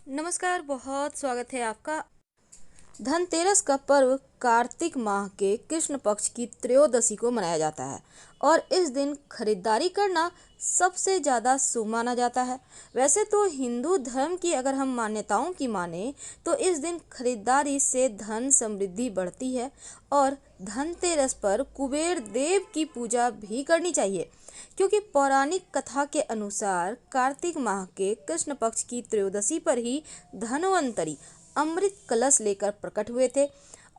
नमस्कार, बहुत स्वागत है आपका। धनतेरस का पर्व कार्तिक माह के कृष्ण पक्ष की त्रयोदशी को मनाया जाता है और इस दिन खरीदारी करना सबसे ज़्यादा शुभ माना जाता है। वैसे तो हिंदू धर्म की अगर हम मान्यताओं की माने तो इस दिन खरीदारी से धन समृद्धि बढ़ती है और धनतेरस पर कुबेर देव की पूजा भी करनी चाहिए, क्योंकि पौराणिक कथा के अनुसार कार्तिक माह के कृष्ण पक्ष की त्रयोदशी पर ही धन्वंतरी अमृत कलश लेकर प्रकट हुए थे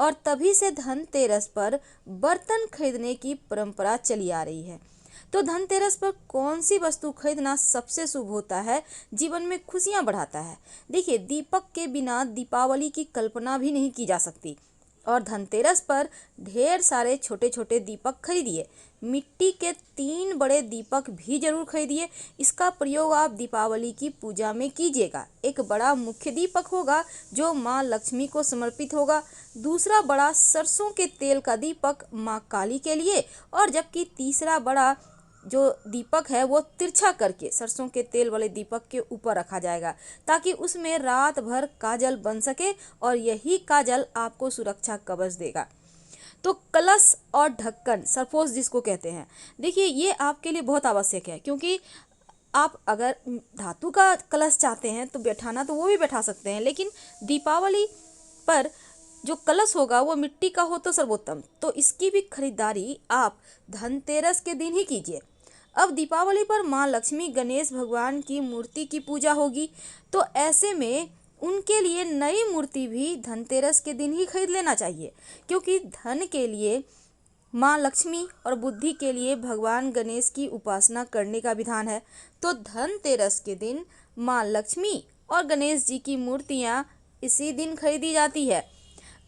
और तभी से धनतेरस पर बर्तन खरीदने की परंपरा चली आ रही है। तो धनतेरस पर कौन सी वस्तु खरीदना सबसे शुभ होता है, जीवन में खुशियां बढ़ाता है? देखिए, दीपक के बिना दीपावली की कल्पना भी नहीं की जा सकती और धनतेरस पर ढेर सारे छोटे छोटे दीपक खरीदिए। मिट्टी के 3 बड़े दीपक भी जरूर खरीदिए। इसका प्रयोग आप दीपावली की पूजा में कीजिएगा। एक बड़ा मुख्य दीपक होगा जो माँ लक्ष्मी को समर्पित होगा, दूसरा बड़ा सरसों के तेल का दीपक माँ काली के लिए, और जबकि तीसरा बड़ा जो दीपक है वो तिरछा करके सरसों के तेल वाले दीपक के ऊपर रखा जाएगा, ताकि उसमें रात भर काजल बन सके और यही काजल आपको सुरक्षा कवच देगा। तो कलश और ढक्कन, सरपोश जिसको कहते हैं, देखिए ये आपके लिए बहुत आवश्यक है, क्योंकि आप अगर धातु का कलश चाहते हैं तो बैठाना तो वो भी बैठा सकते हैं, लेकिन दीपावली पर जो कलश होगा वो मिट्टी का हो तो सर्वोत्तम। तो इसकी भी खरीदारी आप धनतेरस के दिन ही कीजिए। अब दीपावली पर माँ लक्ष्मी गणेश भगवान की मूर्ति की पूजा होगी, तो ऐसे में उनके लिए नई मूर्ति भी धनतेरस के दिन ही खरीद लेना चाहिए, क्योंकि धन के लिए माँ लक्ष्मी और बुद्धि के लिए भगवान गणेश की उपासना करने का विधान है। तो धनतेरस के दिन माँ लक्ष्मी और गणेश जी की मूर्तियाँ इसी दिन खरीदी जाती है।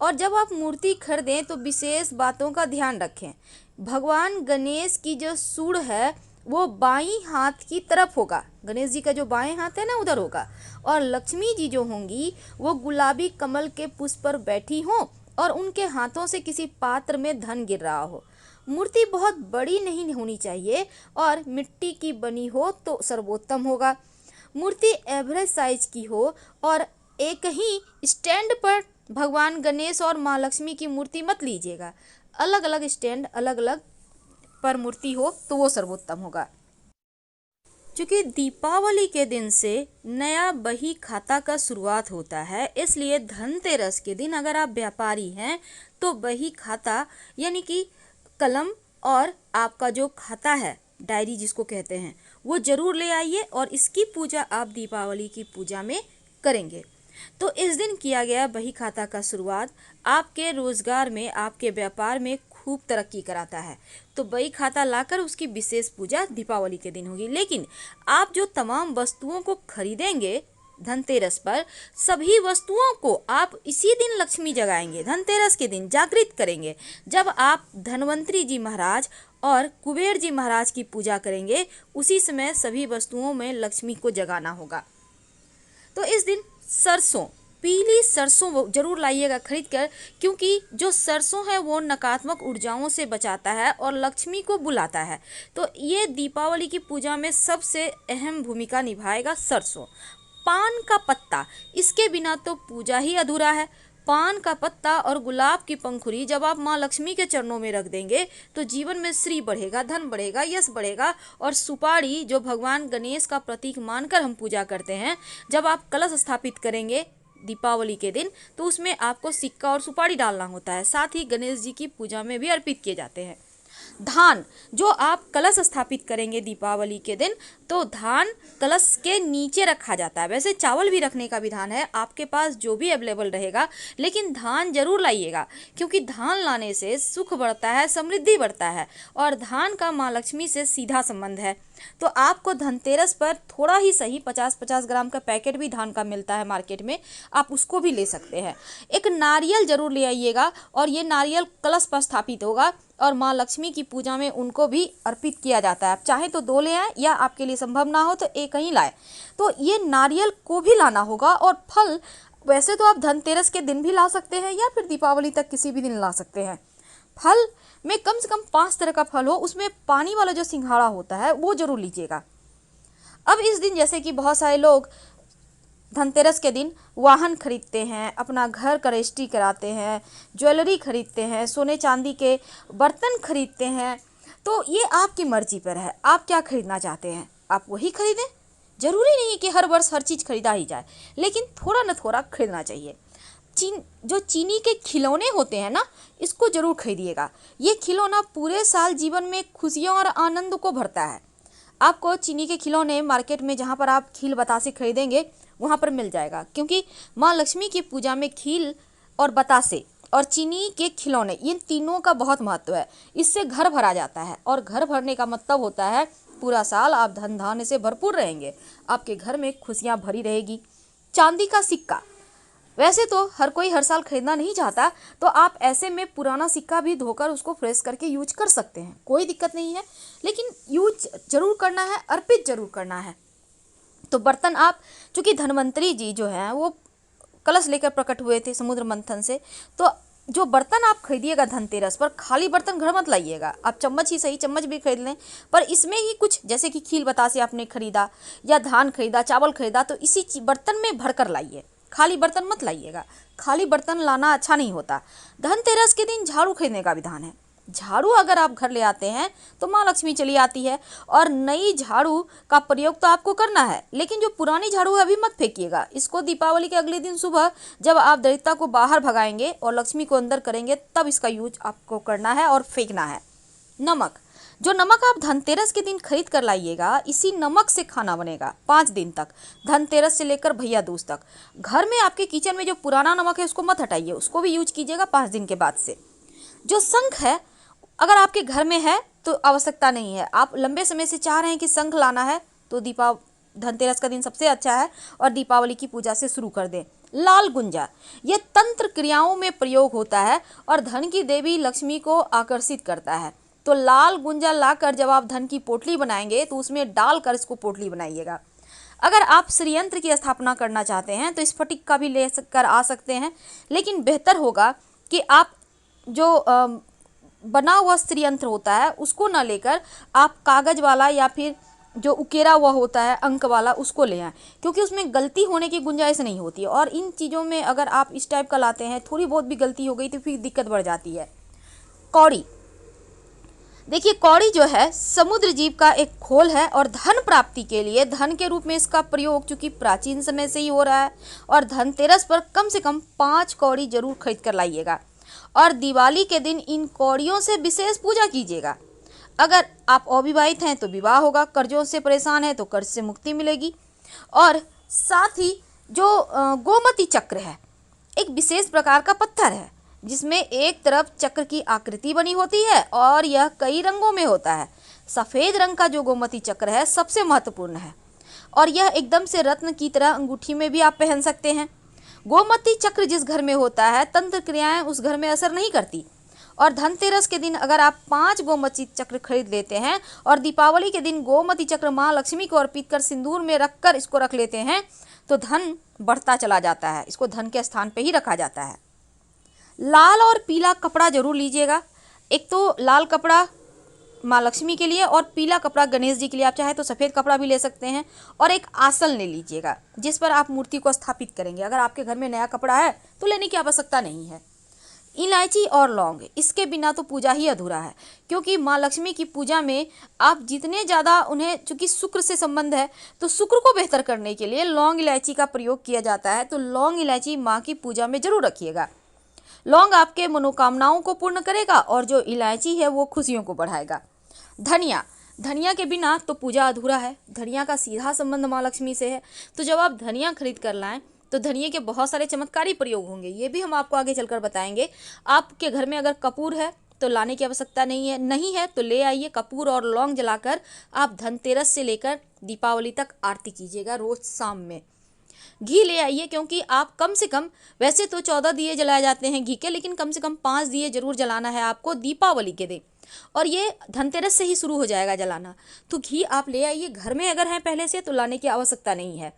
और जब आप मूर्ति खरीदें तो विशेष बातों का ध्यान रखें। भगवान गणेश की जो सूंड है वो बाईं हाथ की तरफ होगा, गणेश जी का जो बाएं हाथ है ना उधर होगा, और लक्ष्मी जी जो होंगी वो गुलाबी कमल के पुष्प पर बैठी हों और उनके हाथों से किसी पात्र में धन गिर रहा हो। मूर्ति बहुत बड़ी नहीं होनी चाहिए और मिट्टी की बनी हो तो सर्वोत्तम होगा। मूर्ति एवरेज साइज की हो और एक ही स्टैंड पर भगवान गणेश और माँ लक्ष्मी की मूर्ति मत लीजिएगा, अलग अलग स्टैंड अलग अलग पर मूर्ति हो तो वो सर्वोत्तम होगा। क्योंकि दीपावली के दिन से नया बही खाता का शुरुआत होता है, इसलिए धनतेरस के दिन अगर आप व्यापारी हैं तो बही खाता यानी कि कलम और आपका जो खाता है, डायरी जिसको कहते हैं, वो जरूर ले आइए और इसकी पूजा आप दीपावली की पूजा में करेंगे। तो इस दिन किया गया बही खाता का शुरुआत आपके रोजगार में, आपके व्यापार में खूब तरक्की कराता है। तो बही खाता लाकर उसकी विशेष पूजा दीपावली के दिन होगी। लेकिन आप जो तमाम वस्तुओं को खरीदेंगे धनतेरस पर, सभी वस्तुओं को आप इसी दिन लक्ष्मी जगाएंगे, धनतेरस के दिन जागृत करेंगे, जब आप धन्वंतरी जी महाराज और कुबेर जी महाराज की पूजा करेंगे। उसी समय सभी वस्तुओं में लक्ष्मी को जगाना होगा। तो इस दिन सरसों, पीली सरसों जरूर लाइएगा खरीद कर, क्योंकि जो सरसों है वो नकारात्मक ऊर्जाओं से बचाता है और लक्ष्मी को बुलाता है। तो ये दीपावली की पूजा में सबसे अहम भूमिका निभाएगा सरसों। पान का पत्ता, इसके बिना तो पूजा ही अधूरा है। पान का पत्ता और गुलाब की पंखुड़ी जब आप माँ लक्ष्मी के चरणों में रख देंगे तो जीवन में श्री बढ़ेगा, धन बढ़ेगा, यश बढ़ेगा। और सुपारी, जो भगवान गणेश का प्रतीक मानकर हम पूजा करते हैं, जब आप कलश स्थापित करेंगे दीपावली के दिन तो उसमें आपको सिक्का और सुपारी डालना होता है, साथ ही गणेश जी की पूजा में भी अर्पित किए जाते हैं। धान, जो आप कलश स्थापित करेंगे दीपावली के दिन, तो धान कलश के नीचे रखा जाता है। वैसे चावल भी रखने का विधान है, आपके पास जो भी अवेलेबल रहेगा, लेकिन धान जरूर लाइएगा, क्योंकि धान लाने से सुख बढ़ता है, समृद्धि बढ़ता है और धान का माँ लक्ष्मी से सीधा संबंध है। तो आपको धनतेरस पर थोड़ा ही सही 50-50 ग्राम का पैकेट भी धान का मिलता है मार्केट में, आप उसको भी ले सकते हैं। एक नारियल जरूर ले आइएगा और ये नारियल कलश पर स्थापित होगा और माँ लक्ष्मी की पूजा में उनको भी अर्पित किया जाता है। आप चाहे तो 2 ले आए या आपके लिए संभव ना हो तो एक ही लाए। तो ये नारियल को भी लाना होगा। और फल, वैसे तो आप धनतेरस के दिन भी ला सकते हैं या फिर दीपावली तक किसी भी दिन ला सकते हैं। फल में कम से कम 5 तरह का फल हो, उसमें पानी वाला जो सिंघाड़ा होता है वो जरूर लीजिएगा। अब इस दिन जैसे कि बहुत सारे लोग धनतेरस के दिन वाहन खरीदते हैं, अपना घर का रजिस्ट्री कराते हैं, ज्वेलरी खरीदते हैं, सोने चांदी के बर्तन खरीदते हैं। तो ये आपकी मर्जी पर है, आप क्या खरीदना चाहते हैं आप वही खरीदें। जरूरी नहीं कि हर वर्ष हर चीज़ खरीदा ही जाए, लेकिन थोड़ा न थोड़ा खरीदना चाहिए। जो चीनी के खिलौने होते हैं ना, इसको जरूर खरीदिएगा। ये खिलौना पूरे साल जीवन में खुशियों और आनंद को भरता है। आपको चीनी के खिलौने मार्केट में जहाँ पर आप खील बतासे खरीदेंगे वहाँ पर मिल जाएगा, क्योंकि माँ लक्ष्मी की पूजा में खील और बतासे और चीनी के खिलौने, इन तीनों का बहुत महत्व है। इससे घर भरा जाता है, और घर भरने का मतलब होता है पूरा साल आप धन धान्य से भरपूर रहेंगे, आपके घर में खुशियाँ भरी रहेगी। चांदी का सिक्का, वैसे तो हर कोई हर साल खरीदना नहीं चाहता, तो आप ऐसे में पुराना सिक्का भी धोकर उसको फ्रेश करके यूज कर सकते हैं, कोई दिक्कत नहीं है। लेकिन यूज जरूर करना है, अर्पित जरूर करना है। तो बर्तन आप, चूँकि धन्वंतरी जी जो हैं वो कलश लेकर प्रकट हुए थे समुद्र मंथन से, तो जो बर्तन आप खरीदिएगा धनतेरस पर, खाली बर्तन घर मत लाइएगा। आप चम्मच ही सही, चम्मच भी खरीद लें, पर इसमें ही कुछ, जैसे कि खील बतासे आपने खरीदा या धान खरीदा, चावल खरीदा, तो इसी बर्तन में भर कर लाइए, खाली बर्तन मत लाइएगा। खाली बर्तन लाना अच्छा नहीं होता। धनतेरस के दिन झाड़ू खरीदने का विधान है। झाड़ू अगर आप घर ले आते हैं तो माँ लक्ष्मी चली आती है, और नई झाड़ू का प्रयोग तो आपको करना है, लेकिन जो पुरानी झाड़ू है अभी मत फेंकिएगा। इसको दीपावली के अगले दिन सुबह जब आप दरिद्रता को बाहर भगाएंगे और लक्ष्मी को अंदर करेंगे, तब इसका यूज आपको करना है और फेंकना है। नमक, जो नमक आप धनतेरस के दिन खरीद कर लाइएगा, इसी नमक से खाना बनेगा 5 दिन तक, धनतेरस से लेकर भैया दूज तक। घर में आपके किचन में जो पुराना नमक है उसको मत हटाइए, उसको भी यूज कीजिएगा 5 दिन के बाद से। जो शंख है, अगर आपके घर में है तो आवश्यकता नहीं है, आप लंबे समय से चाह रहे हैं कि शंख लाना है, तो धनतेरस का दिन सबसे अच्छा है, और दीपावली की पूजा से शुरू कर दें। लाल गुंजा, ये तंत्र क्रियाओं में प्रयोग होता है और धन की देवी लक्ष्मी को आकर्षित करता है। तो लाल गुंजा लाकर जब आप धन की पोटली बनाएंगे तो उसमें डालकर इसको पोटली बनाइएगा। अगर आप श्रीयंत्र की स्थापना करना चाहते हैं तो स्फटिक का भी ले कर आ सकते हैं, लेकिन बेहतर होगा कि आप जो बना हुआ श्रीयंत्र होता है उसको ना लेकर आप कागज वाला या फिर जो उकेरा हुआ होता है अंक वाला उसको ले आएँ, क्योंकि उसमें गलती होने की गुंजाइश नहीं होती है। और इन चीज़ों में अगर आप इस टाइप का लाते हैं, थोड़ी बहुत भी गलती हो गई तो फिर दिक्कत बढ़ जाती है। कौड़ी, देखिए कौड़ी जो है समुद्र जीव का एक खोल है, और धन प्राप्ति के लिए धन के रूप में इसका प्रयोग चूंकि प्राचीन समय से ही हो रहा है। और धनतेरस पर कम से कम 5 कौड़ी जरूर खरीद कर लाइएगा, और दिवाली के दिन इन कौड़ियों से विशेष पूजा कीजिएगा। अगर आप अविवाहित हैं तो विवाह होगा, कर्जों से परेशान हैं तो कर्ज से मुक्ति मिलेगी। और साथ ही जो गोमती चक्र है, एक विशेष प्रकार का पत्थर है जिसमें एक तरफ चक्र की आकृति बनी होती है और यह कई रंगों में होता है। सफ़ेद रंग का जो गोमती चक्र है सबसे महत्वपूर्ण है, और यह एकदम से रत्न की तरह अंगूठी में भी आप पहन सकते हैं। गोमती चक्र जिस घर में होता है, तंत्र क्रियाएं उस घर में असर नहीं करती। और धनतेरस के दिन अगर आप 5 गोमती चक्र खरीद लेते हैं और दीपावली के दिन गोमती चक्र माँ लक्ष्मी को अर्पित कर सिंदूर में रखकर इसको रख लेते हैं, तो धन बढ़ता चला जाता है। इसको धन के स्थान पे ही रखा जाता है। लाल और पीला कपड़ा जरूर लीजिएगा। एक तो लाल कपड़ा माँ लक्ष्मी के लिए और पीला कपड़ा गणेश जी के लिए। आप चाहे तो सफ़ेद कपड़ा भी ले सकते हैं। और एक आसन ले लीजिएगा जिस पर आप मूर्ति को स्थापित करेंगे। अगर आपके घर में नया कपड़ा है तो लेने की आवश्यकता नहीं है। इलायची और लौंग, इसके बिना तो पूजा ही अधूरा है, क्योंकि माँ लक्ष्मी की पूजा में आप जितने ज़्यादा उन्हें, चूँकि शुक्र से संबंध है तो शुक्र को बेहतर करने के लिए लौंग इलायची का प्रयोग किया जाता है। तो लौंग इलायची माँ की पूजा में जरूर रखिएगा। लौंग आपके मनोकामनाओं को पूर्ण करेगा और जो इलायची है वो खुशियों को बढ़ाएगा। धनिया, धनिया के बिना तो पूजा अधूरा है। धनिया का सीधा संबंध माँ लक्ष्मी से है। तो जब आप धनिया खरीद कर लाएं तो धनिये के बहुत सारे चमत्कारी प्रयोग होंगे, ये भी हम आपको आगे चलकर बताएंगे। आपके घर में अगर कपूर है तो लाने की आवश्यकता नहीं है तो ले आइए। कपूर और लौंग जलाकर आप धनतेरस से लेकर दीपावली तक आरती कीजिएगा रोज शाम में। घी ले आइए, क्योंकि आप कम से कम, वैसे तो 14 दिए जलाए जाते हैं घी के, लेकिन कम से कम 5 दिए जरूर जलाना है आपको दीपावली के दिन, और ये धनतेरस से ही शुरू हो जाएगा जलाना। तो घी आप ले आइए। घर में अगर है पहले से तो लाने की आवश्यकता नहीं है।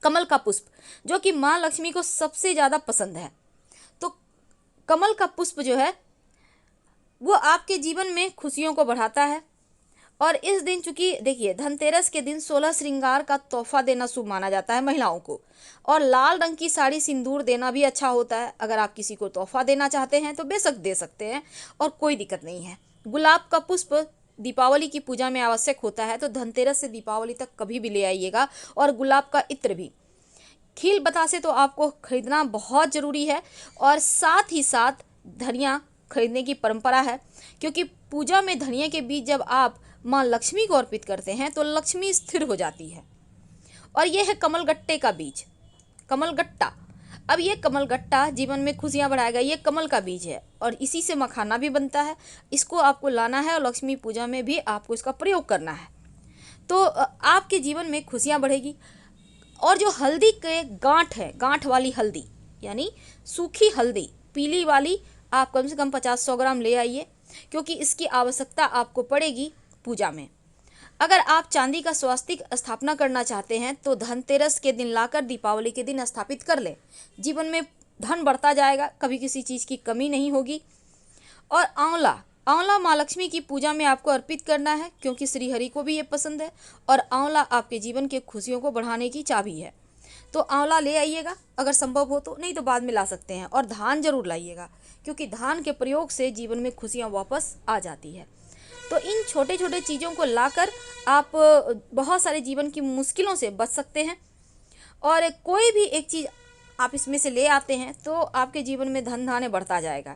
कमल का पुष्प, जो कि माँ लक्ष्मी को सबसे ज़्यादा पसंद है, तो कमल का पुष्प जो है वो आपके जीवन में खुशियों को बढ़ाता है और इस दिन चूंकि देखिए धनतेरस के दिन 16 श्रृंगार का तोहफा देना शुभ माना जाता है महिलाओं को। और लाल रंग की साड़ी सिंदूर देना भी अच्छा होता है। अगर आप किसी को तोहफा देना चाहते हैं तो बेशक दे सकते हैं और कोई दिक्कत नहीं है। गुलाब का पुष्प दीपावली की पूजा में आवश्यक होता है, तो धनतेरस से दीपावली तक कभी भी ले आइएगा। और गुलाब का इत्र भी। खील बतासे तो आपको खरीदना बहुत ज़रूरी है। और साथ ही साथ धनिया खरीदने की परंपरा है, क्योंकि पूजा में धनिया के बीज जब आप माँ लक्ष्मी को अर्पित करते हैं तो लक्ष्मी स्थिर हो जाती है। और यह है कमलगट्टे का बीज, कमलगट्टा। अब ये कमलगट्टा जीवन में खुशियाँ बढ़ाएगा। ये कमल का बीज है और इसी से मखाना भी बनता है। इसको आपको लाना है और लक्ष्मी पूजा में भी आपको इसका प्रयोग करना है, तो आपके जीवन में खुशियाँ बढ़ेगी। और जो हल्दी के गांठ है, गांठ वाली हल्दी यानी सूखी हल्दी पीली वाली, आप कम से कम 50-100 ग्राम ले आइए, क्योंकि इसकी आवश्यकता आपको पड़ेगी पूजा में। अगर आप चांदी का स्वास्तिक स्थापना करना चाहते हैं तो धनतेरस के दिन लाकर दीपावली के दिन स्थापित कर लें। जीवन में धन बढ़ता जाएगा, कभी किसी चीज़ की कमी नहीं होगी। और आंवला, आंवला माँ लक्ष्मी की पूजा में आपको अर्पित करना है, क्योंकि श्री हरि को भी ये पसंद है। और आंवला आपके जीवन के खुशियों को बढ़ाने की चाबी है, तो आंवला ले आइएगा अगर संभव हो तो, नहीं तो बाद में ला सकते हैं। और धान जरूर लाइएगा, क्योंकि धान के प्रयोग से जीवन में खुशियाँ वापस आ जाती है। तो इन छोटे छोटे चीज़ों को लाकर आप बहुत सारे जीवन की मुश्किलों से बच सकते हैं। और कोई भी एक चीज़ आप इसमें से ले आते हैं तो आपके जीवन में धन धान्य बढ़ता जाएगा।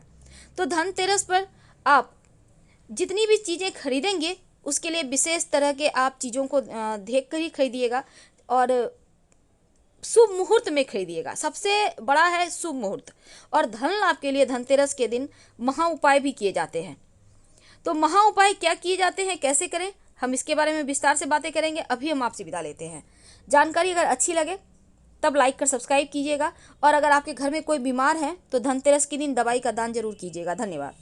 तो धनतेरस पर आप जितनी भी चीज़ें खरीदेंगे उसके लिए विशेष तरह के आप चीज़ों को देख कर ही खरीदिएगा और शुभ मुहूर्त में खरीदिएगा। सबसे बड़ा है शुभ मुहूर्त। और धन लाभ के लिए धनतेरस के दिन महा उपाय भी किए जाते हैं। तो महा उपाय क्या किए जाते हैं, कैसे करें, हम इसके बारे में विस्तार से बातें करेंगे। अभी हम आपसे विदा लेते हैं। जानकारी अगर अच्छी लगे तब लाइक कर सब्सक्राइब कीजिएगा। और अगर आपके घर में कोई बीमार है तो धनतेरस के दिन दवाई का दान जरूर कीजिएगा। धन्यवाद।